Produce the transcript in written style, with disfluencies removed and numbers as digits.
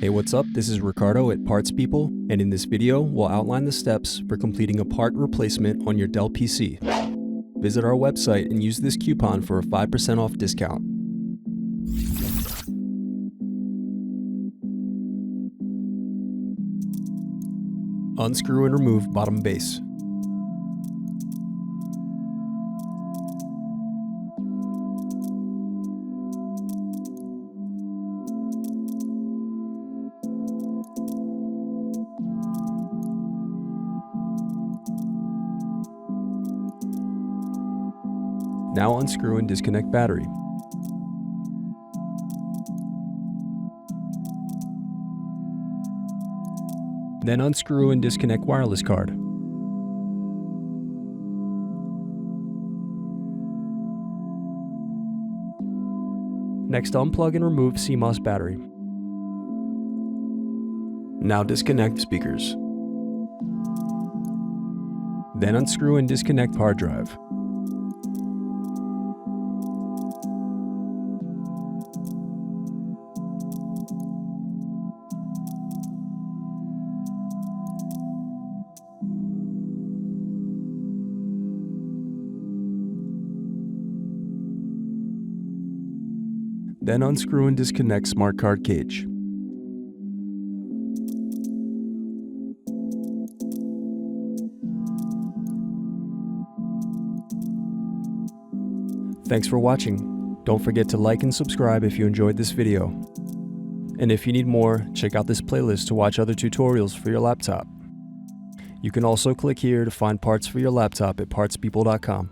Hey, what's up? This is Ricardo at Parts People, and in this video, we'll outline the steps for completing a part replacement on your Dell PC. Visit our website and use this coupon for a 5% off discount. Unscrew and remove bottom base. Now unscrew and disconnect battery. Then unscrew and disconnect wireless card. Next, unplug and remove CMOS battery. Now disconnect speakers. Then unscrew and disconnect hard drive. Then unscrew and disconnect smart card cage. Thanks for watching. Don't forget to like and subscribe if you enjoyed this video. And if you need more, check out this playlist to watch other tutorials for your laptop. You can also click here to find parts for your laptop at partspeople.com.